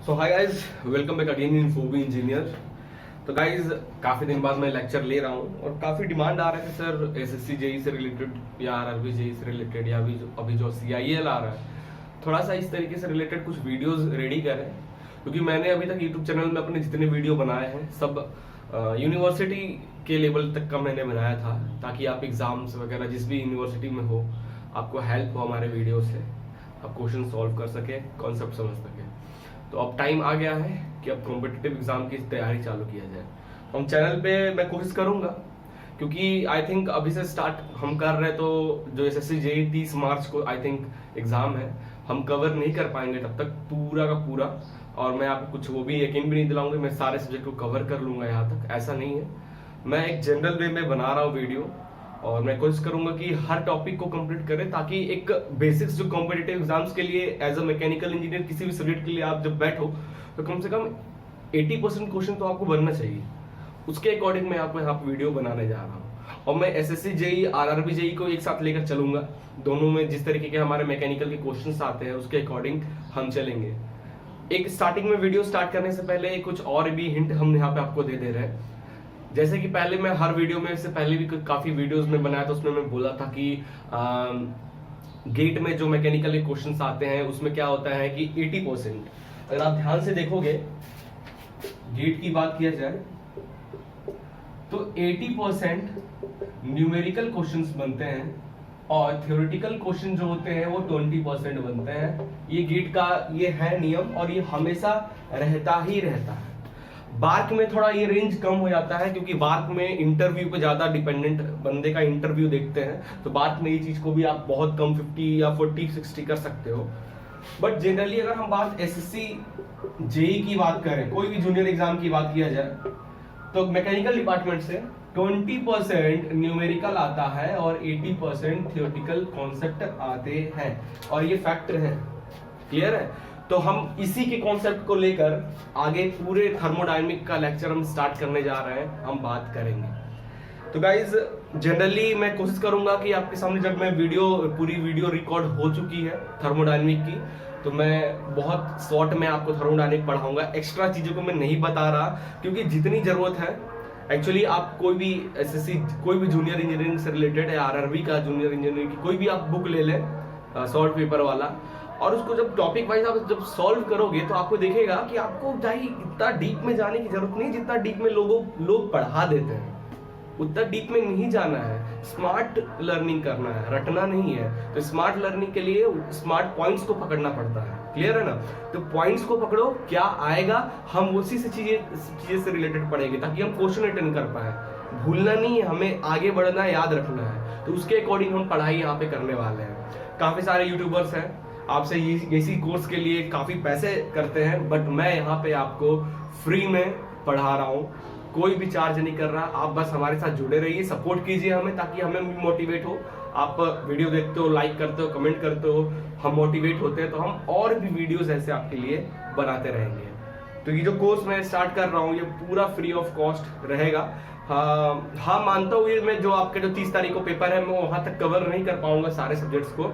So hi guys, welcome back again in Phoebe engineer. तो guys काफ़ी दिन बाद मैं लेक्चर ले रहा हूँ और काफ़ी डिमांड आ रहा है सर एसएससी जेई से रिलेटेड या आरआरबी जेई से रिलेटेड या अभी जो सीआईएल आ रहा है, थोड़ा सा इस तरीके से रिलेटेड कुछ वीडियोस रेडी करें। क्योंकि मैंने अभी तक यूट्यूब चैनल में अपने जितने वीडियो बनाए हैं सब यूनिवर्सिटी के लेवल तक का मैंने बनाया था, ताकि आप एग्जाम्स वगैरह जिस भी यूनिवर्सिटी में हो आपको हेल्प हो हमारे वीडियो से, आप क्वेश्चन सॉल्व कर सके, कॉन्सेप्ट समझ सके। तो अब टाइम आ गया है कि अब कॉम्पिटिटिव एग्जाम की तैयारी चालू किया जाए। हम चैनल पे मैं कोशिश करूंगा, क्योंकि आई थिंक अभी से स्टार्ट हम कर रहे हैं, तो जो एसएससी जेई 30 मार्च को आई थिंक एग्जाम है, हम कवर नहीं कर पाएंगे तब तक पूरा का पूरा। और मैं आपको कुछ वो भी यकीन भी नहीं दिलाऊंगा मैं सारे सब्जेक्ट को कवर कर लूंगा, यहाँ तक ऐसा नहीं है। मैं एक जनरल वे में बना रहा हूँ वीडियो और मैं कोशिश करूंगा कि हर टॉपिक को कंप्लीट करें, ताकि एक बेसिक्स जो कॉम्पिटिटिव एग्जाम्स के लिए एज अ मैकेनिकल इंजीनियर किसी भी सब्जेक्ट के लिए आप जब बैठो तो कम से कम 80% क्वेश्चन तो आपको बनना चाहिए। उसके अकॉर्डिंग मैं आपको यहाँ पे वीडियो बनाने जा रहा हूँ। और मैं एसएससी जेई आरआरबी जेई को एक साथ लेकर चलूंगा, दोनों में जिस तरीके के हमारे मैकेनिकल के क्वेश्चन आते हैं उसके अकॉर्डिंग हम चलेंगे। एक स्टार्टिंग में वीडियो स्टार्ट करने से पहले कुछ और भी हिंट हम यहाँ पे आपको दे दे रहे हैं। जैसे कि पहले मैं हर वीडियो में से पहले भी काफी वीडियोस में बनाया था, उसमें मैं बोला था कि गेट में जो मैकेनिकल के क्वेश्चंस आते हैं उसमें क्या होता है कि 80%, अगर आप ध्यान से देखोगे गेट की बात किया जाए तो 80% न्यूमेरिकल क्वेश्चंस बनते हैं और थ्योरेटिकल क्वेश्चन जो होते हैं वो 20% बनते हैं। ये गेट का ये है नियम और ये हमेशा रहता ही रहता है। बार्क में थोड़ा ये रेंज कम हो जाता है, क्योंकि बार्क में इंटरव्यू पे ज्यादा डिपेंडेंट, बंदे का इंटरव्यू देखते हैं, तो बार्क में ये चीज को भी आप बहुत कम 50 या 40-60 कर सकते हो। बट जनरली अगर हम बात एसएससी जेई की बात करें, कोई भी जूनियर एग्जाम की बात किया जाए, तो मैकेनिकल डिपार्टमेंट से 20% न्यूमेरिकल आता है और 80% थियोरेटिकल कॉन्सेप्ट आते हैं, और ये फैक्ट है। क्लियर है? तो हम इसी के कॉन्सेप्ट को लेकर आगे पूरे थर्मोडायनेमिक का लेक्चर हम स्टार्ट करने जा रहे हैं, हम बात करेंगे। तो गाइज जनरली मैं कोशिश करूंगा कि आपके सामने जब मैं पूरी वीडियो रिकॉर्ड हो चुकी है थर्मोडायनेमिक की, तो मैं बहुत शॉर्ट में आपको थर्मोडायनेमिक पढ़ाऊंगा। एक्स्ट्रा चीजों को मैं नहीं बता रहा, क्योंकि जितनी जरूरत है एक्चुअली आप कोई भी एसएससी कोई भी जूनियर इंजीनियरिंग से रिलेटेड है, आरआरबी का जूनियर इंजीनियरिंग की कोई भी आप बुक ले लें शॉर्ट पेपर वाला, और उसको जब टॉपिक वाइज आप जब सॉल्व करोगे तो आपको दिखेगा कि आपको इतना डीप में जाने की जरूरत नहीं, जितना डीप में लोग पढ़ा देते हैं उतना डीप में नहीं जाना है। स्मार्ट लर्निंग करना है, रटना नहीं है। तो स्मार्ट लर्निंग के लिए स्मार्ट पॉइंट्स को पकड़ना पड़ता है। क्लियर है ना? तो पॉइंट्स को पकड़ो, क्या आएगा हम उसी से चीजें से रिलेटेड पढ़ेंगे, ताकि हम क्वेश्चन अटेंड कर पाए। भूलना नहीं है, हमें आगे बढ़ना है, याद रखना है। तो उसके अकॉर्डिंग हम पढ़ाई यहाँ पे करने वाले हैं। काफी सारे यूट्यूबर्स हैं आपसे इसी कोर्स के लिए काफी पैसे करते हैं, बट मैं यहाँ पे आपको फ्री में पढ़ा रहा हूँ, कोई भी चार्ज नहीं कर रहा। आप बस हमारे साथ जुड़े रहिए, सपोर्ट कीजिए हमें, ताकि हमें भी मोटिवेट हो। आप वीडियो देखते हो, लाइक करते हो, कमेंट करते हो, हम मोटिवेट होते हैं, तो हम और भी वीडियोस ऐसे आपके लिए बनाते रहेंगे। तो ये जो कोर्स मैं स्टार्ट कर रहा हूँ ये पूरा फ्री ऑफ कॉस्ट रहेगा। हाँ मानता हूँ, ये मैं जो आपके जो 30 तारीख को पेपर है मैं वहां तक कवर नहीं कर पाऊंगा सारे सब्जेक्ट्स को,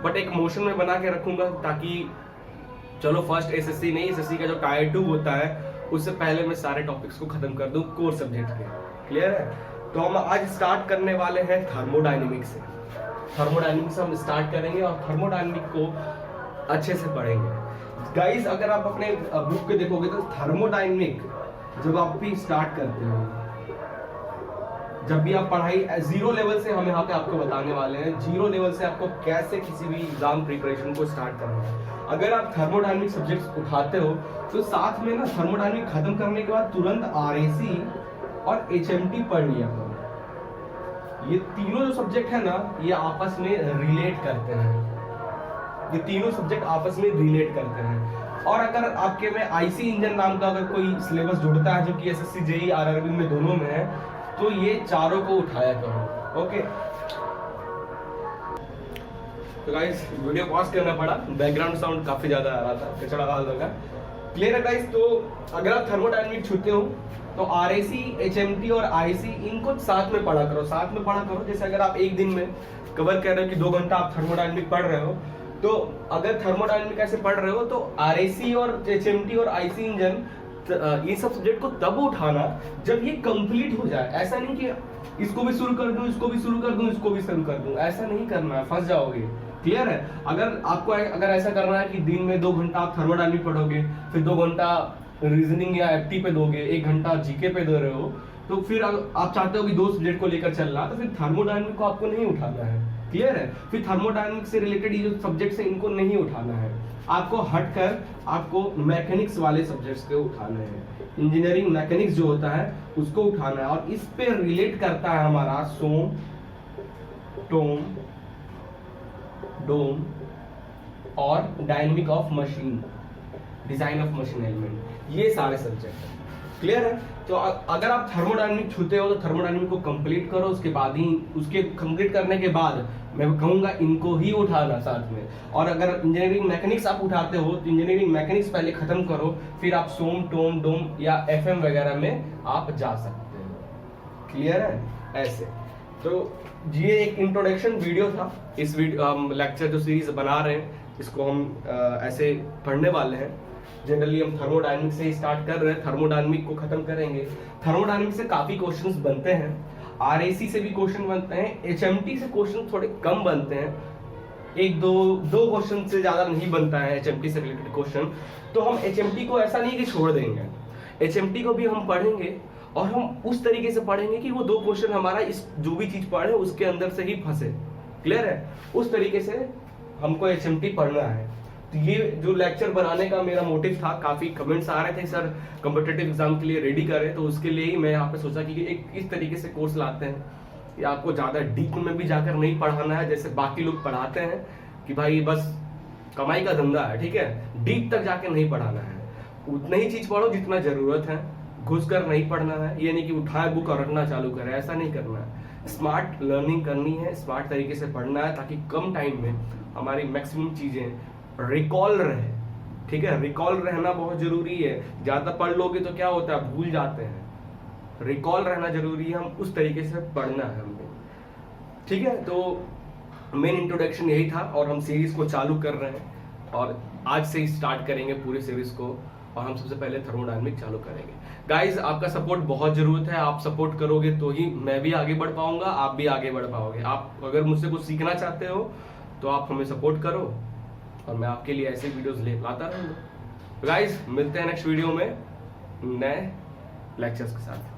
बट एक मोशन में बना के रखूंगा, ताकि चलो फर्स्ट एसएससी नहीं, एसएससी का जो टायर 2 होता है उससे पहले मैं सारे टॉपिक्स को खत्म कर दूं कोर सब्जेक्ट के। क्लियर है? तो हम आज स्टार्ट करने वाले हैं थर्मोडायनेमिक्स से। थर्मोडायनेमिक्स हम स्टार्ट करेंगे और थर्मोडायनेमिक को अच्छे से पढ़ेंगे। गाइस अगर आप अपने बुक के देखोगे तो थर्मोडायनेमिक जब आप भी स्टार्ट करते हो, जब भी आप पढ़ाई जीरो लेवल से हम यहाँ पे आपको बताने वाले हैं, जीरो लेवल से आपको कैसे किसी भी एग्जाम प्रिपरेशन को स्टार्ट करना है। अगर आप थर्मोडायनेमिक सब्जेक्ट्स उठाते हो तो साथ में ना थर्मोडायनेमिक खत्म करने के बाद तुरंत आरएसी और एचएमटी पढ़ लिया करो। ये तीनों जो सब्जेक्ट है ना ये आपस में रिलेट करते हैं, ये तीनों सब्जेक्ट आपस में रिलेट करते हैं। और अगर आपके में आईसी इंजन नाम का अगर कोई सिलेबस जुड़ता है जो कि एसएससी जेई आरआरबी में दोनों में है, तो ये चारों को उठाया करो। ओके, तो गाइस वीडियो पॉज करना पड़ा, बैकग्राउंड साउंड काफी ज्यादा आ रहा था, कचड़ा हाल लगा। क्लियर है गाइस? तो अगर आप थर्मोडायनेमिक छूते हो तो आरएसी, एचएमटी और आईसी इनको साथ में पढ़ा करो, साथ में पढ़ा करो। जैसे अगर आप एक दिन में कवर कर रहे हो कि 2 घंटा आप थर्मोडायनेमिक पढ़ रहे हो, तो अगर थर्मोडायनेमिक ऐसे पढ़ रहे हो तो आरएसी और एचएमटी और आईसी इंजन ये सब सब्जेक्ट को तब उठाना जब ये कंप्लीट हो जाए। ऐसा नहीं कि इसको भी शुरू कर दूं, इसको भी शुरू कर दूं, इसको भी शुरू कर दूं, ऐसा नहीं करना है, फंस जाओगे। क्लियर है? अगर आपको अगर ऐसा करना है कि दिन में 2 घंटा आप थर्मोडायनेमिक पढ़ोगे, फिर 2 घंटा रीजनिंग या एफटी पे दोगे, 1 घंटा जीके पे दे रहे हो, तो फिर आप चाहते हो कि 2 सब्जेक्ट को लेकर चलना, तो फिर थर्मोडायनेमिक को आपको नहीं उठाना है। क्लियर है? फिर थर्मोडायनेमिक से रिलेटेड ये जो सब्जेक्ट्स हैं इनको नहीं उठाना है, आपको हटकर आपको मैकेनिक्स वाले सब्जेक्ट्स को उठाने हैं। इंजीनियरिंग मैकेनिक्स जो होता है उसको उठाना है, और इस पे रिलेट करता है हमारा सोम, टोम, डोम और dynamic of machine, design of machine element, ये सारे सब्जेक्ट हैं। क्लियर है? तो अगर आप थर्मोडायनेमिक छूते हो तो थर्मोडायनेमिक को कंप्लीट करो, उसके बाद ही उसके कंप्लीट करने के बाद मैं कहूंगा इनको ही उठाना साथ में। और अगर इंजीनियरिंग मैकेनिक्स आप उठाते हो तो इंजीनियरिंग मैकेनिक्स पहले खत्म करो, फिर आप सोम, टोम, डोम या एफएम वगैरह में आप जा सकते हो। क्लियर है? ऐसे तो ये एक इंट्रोडक्शन वीडियो था। इस वीडियो लेक्चर जो सीरीज बना रहे हैं इसको हम ऐसे पढ़ने वाले हैं। जनरली हम थर्मोडायनेमिक से ही स्टार्ट कर रहे हैं, थर्मोडायनेमिक को खत्म करेंगे। थर्मोडायनेमिक से काफी क्वेश्चंस बनते हैं, आरएसी से भी क्वेश्चन बनते हैं, एचएमटी से क्वेश्चन थोड़े कम बनते हैं, 1-2 क्वेश्चन से ज्यादा नहीं बनता है एचएमटी से रिलेटेड क्वेश्चन। तो हम एचएमटी को ऐसा नहीं कि छोड़ देंगे, एचएमटी को भी हम पढ़ेंगे, और हम उस तरीके से पढ़ेंगे कि वो 2 क्वेश्चन हमारा इस जो भी चीज पढ़े उसके अंदर से ही फंसे। क्लियर है? उस तरीके से हमको एचएमटी पढ़ना है। तो ये जो लेक्चर बनाने का मेरा मोटिव था, काफी कमेंट्स आ रहे थे सर कॉम्पिटिटिव एग्जाम के लिए रेडी करें, तो उसके लिए ही मैं यहाँ पे सोचा कि एक इस तरीके से कोर्स लाते हैं कि आपको ज्यादा डीप में भी जाकर नहीं पढ़ाना है जैसे बाकी लोग पढ़ाते हैं कि भाई बस कमाई का धंधा है, ठीक है, डीप तक जाकर नहीं पढ़ाना है। उतना ही चीज पढ़ो जितना जरूरत है, घुस कर नहीं पढ़ना है। ये नहीं कि उठाए बुक और रटना चालू करें, ऐसा नहीं करना है। स्मार्ट लर्निंग करनी है, स्मार्ट तरीके से पढ़ना है, ताकि कम टाइम में हमारी मैक्सिमम चीजें रिकॉल रहे। ठीक है? रिकॉल रहना बहुत जरूरी है। ज्यादा पढ़ लोगे तो क्या होता है, भूल जाते हैं। रिकॉल रहना जरूरी है, हम उस तरीके से पढ़ना है हमको। ठीक है? तो मेन इंट्रोडक्शन यही था, और हम सीरीज को चालू कर रहे हैं, और आज से ही स्टार्ट करेंगे पूरे सीरीज को, और हम सबसे पहले थर्मोडायनेमिक चालू करेंगे। गाइज, आपका सपोर्ट बहुत जरूरत है। आप सपोर्ट करोगे तो ही मैं भी आगे बढ़ पाऊंगा, आप भी आगे बढ़ पाओगे। आप अगर मुझसे कुछ सीखना चाहते हो तो आप हमें सपोर्ट करो, और मैं आपके लिए ऐसे वीडियोस लाता रहूंगा। गाइज, मिलते हैं नेक्स्ट वीडियो में नए लेक्चर्स के साथ।